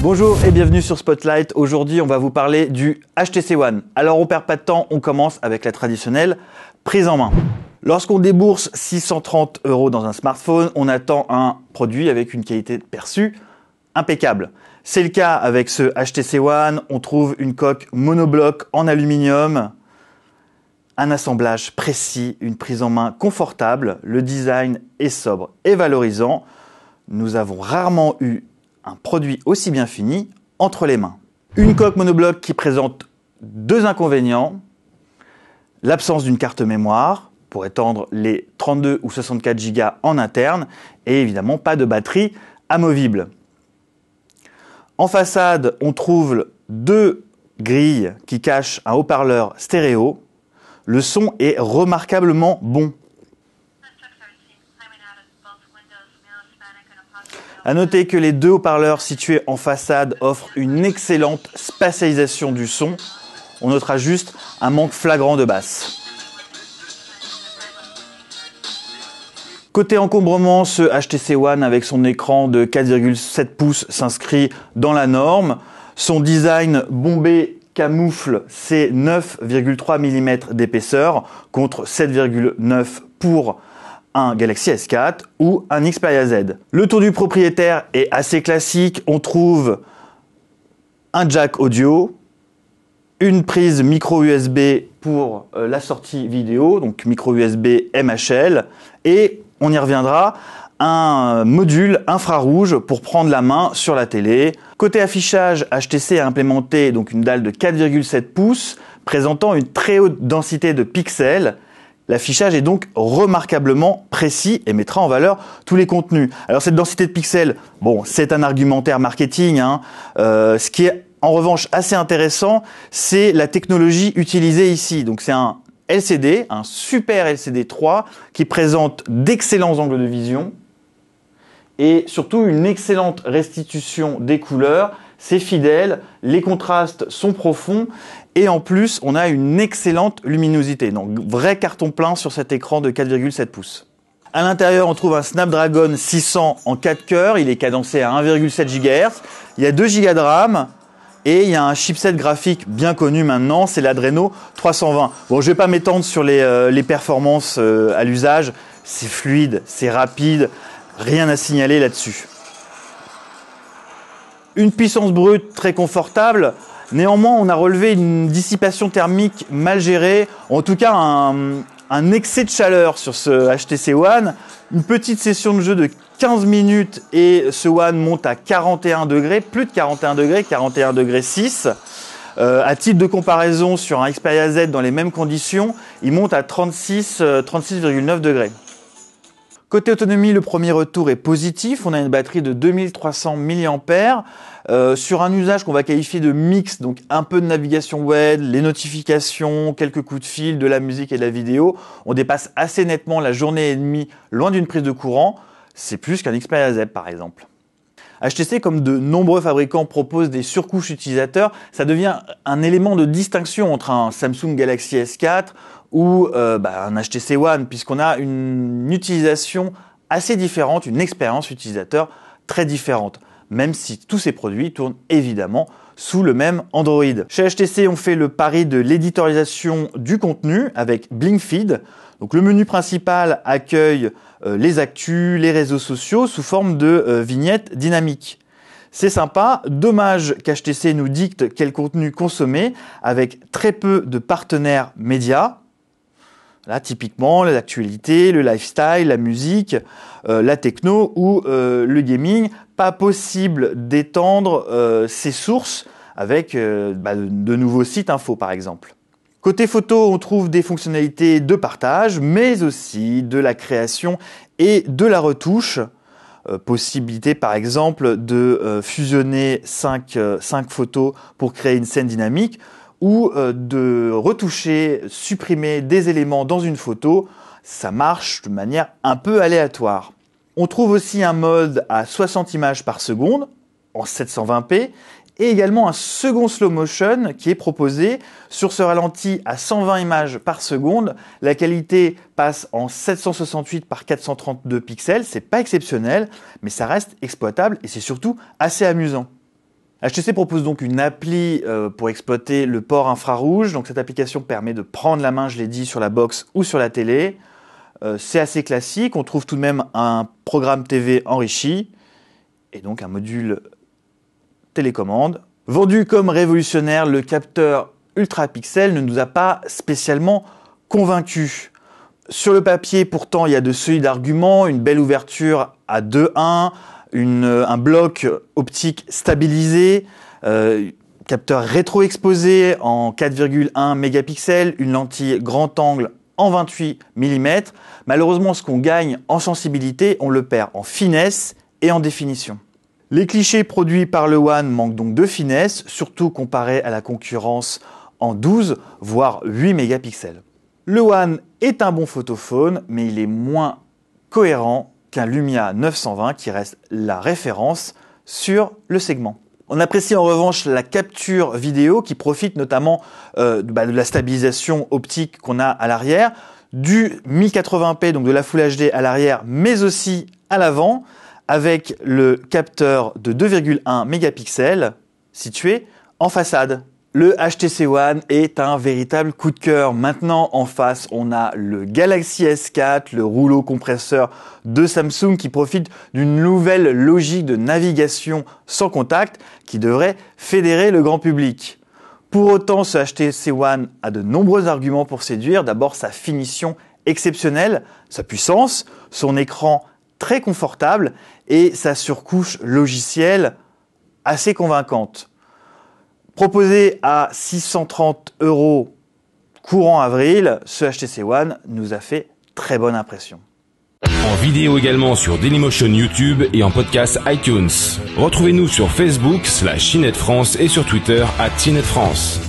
Bonjour et bienvenue sur Spotlight. Aujourd'hui, on va vous parler du HTC One. Alors, on perd pas de temps, on commence avec la traditionnelle prise en main. Lorsqu'on débourse 630 € dans un smartphone, on attend un produit avec une qualité perçue impeccable. C'est le cas avec ce HTC One. On trouve une coque monobloc en aluminium, un assemblage précis, une prise en main confortable. Le design est sobre et valorisant. Nous avons rarement eu un produit aussi bien fini entre les mains. Une coque monobloc qui présente deux inconvénients. L'absence d'une carte mémoire pour étendre les 32 ou 64 Go en interne et évidemment pas de batterie amovible. En façade, on trouve deux grilles qui cachent un haut-parleur stéréo. Le son est remarquablement bon. À noter que les deux haut-parleurs situés en façade offrent une excellente spatialisation du son. On notera juste un manque flagrant de basse. Côté encombrement, ce HTC One avec son écran de 4,7 pouces s'inscrit dans la norme. Son design bombé camoufle ses 9,3 mm d'épaisseur contre 7,9 pour un Galaxy S4 ou un Xperia Z. Le tour du propriétaire est assez classique. On trouve un jack audio, une prise micro USB pour la sortie vidéo, donc micro USB MHL, et on y reviendra, un module infrarouge pour prendre la main sur la télé. Côté affichage, HTC a implémenté donc une dalle de 4,7 pouces présentant une très haute densité de pixels. L'affichage est donc remarquablement précis et mettra en valeur tous les contenus. Alors cette densité de pixels, bon, c'est un argumentaire marketing. Ce qui est en revanche assez intéressant, c'est la technologie utilisée ici. Donc c'est un LCD, un super LCD 3 qui présente d'excellents angles de vision et surtout une excellente restitution des couleurs. C'est fidèle, les contrastes sont profonds et en plus on a une excellente luminosité. Donc vrai carton plein sur cet écran de 4,7 pouces. À l'intérieur, on trouve un Snapdragon 600 en 4 cœurs, il est cadencé à 1,7 GHz, il y a 2 Go de RAM et il y a un chipset graphique bien connu maintenant, c'est l'Adreno 320. Bon, je vais pas m'étendre sur les performances à l'usage, c'est fluide, c'est rapide, rien à signaler là-dessus. Une puissance brute très confortable. Néanmoins, on a relevé une dissipation thermique mal gérée, en tout cas un excès de chaleur sur ce HTC One. Une petite session de jeu de 15 minutes et ce One monte à 41 degrés, plus de 41 degrés, 41 degrés 6. À titre de comparaison, sur un Xperia Z dans les mêmes conditions, il monte à 36,9 degrés. Côté autonomie, le premier retour est positif. On a une batterie de 2300 mAh sur un usage qu'on va qualifier de mix, donc un peu de navigation web, les notifications, quelques coups de fil, de la musique et de la vidéo. On dépasse assez nettement la journée et demie loin d'une prise de courant. C'est plus qu'un Xperia Z par exemple. HTC, comme de nombreux fabricants, propose des surcouches utilisateurs. Ça devient un élément de distinction entre un Samsung Galaxy S4 ou un HTC One, puisqu'on a une utilisation assez différente, une expérience utilisateur très différente, même si tous ces produits tournent évidemment sous le même Android. Chez HTC, on fait le pari de l'éditorialisation du contenu avec Blinkfeed. Donc le menu principal accueille les actus, les réseaux sociaux sous forme de vignettes dynamiques. C'est sympa, dommage qu'HTC nous dicte quel contenu consommer avec très peu de partenaires médias. Là, typiquement, l'actualité, le lifestyle, la musique, la techno ou le gaming. Pas possible d'étendre ces sources avec de nouveaux sites info, par exemple. Côté photo, on trouve des fonctionnalités de partage, mais aussi de la création et de la retouche. Possibilité, par exemple, de fusionner 5 photos pour créer une scène dynamique, ou de retoucher, supprimer des éléments dans une photo. Ça marche de manière un peu aléatoire. On trouve aussi un mode à 60 images par seconde en 720p et également un second slow motion qui est proposé. Sur ce ralenti à 120 images par seconde, la qualité passe en 768 par 432 pixels. C'est pas exceptionnel, mais ça reste exploitable et c'est surtout assez amusant. HTC propose donc une appli pour exploiter le port infrarouge. Donc cette application permet de prendre la main, je l'ai dit, sur la box ou sur la télé. C'est assez classique, on trouve tout de même un programme TV enrichi et donc un module télécommande. Vendu comme révolutionnaire, le capteur Ultra Pixel ne nous a pas spécialement convaincus. Sur le papier, pourtant, il y a de solides arguments, une belle ouverture à 2.1, un bloc optique stabilisé, capteur rétro-exposé en 4,1 mégapixels, une lentille grand angle en 28 mm. Malheureusement, ce qu'on gagne en sensibilité, on le perd en finesse et en définition. Les clichés produits par le One manquent donc de finesse, surtout comparé à la concurrence en 12 voire 8 mégapixels. Le One est un bon photophone, mais il est moins cohérent qu'un Lumia 920 qui reste la référence sur le segment. On apprécie en revanche la capture vidéo qui profite notamment de la stabilisation optique qu'on a à l'arrière, du 1080p, donc de la Full HD à l'arrière, mais aussi à l'avant, avec le capteur de 2,1 mégapixels situé en façade. Le HTC One est un véritable coup de cœur. Maintenant, en face, on a le Galaxy S4, le rouleau compresseur de Samsung qui profite d'une nouvelle logique de navigation sans contact qui devrait fédérer le grand public. Pour autant, ce HTC One a de nombreux arguments pour séduire. D'abord, sa finition exceptionnelle, sa puissance, son écran très confortable et sa surcouche logicielle assez convaincante. Proposé à 630 € courant avril, ce HTC One nous a fait très bonne impression. En vidéo également sur Dailymotion YouTube et en podcast iTunes. Retrouvez-nous sur Facebook /CNET France et sur Twitter @CNET France.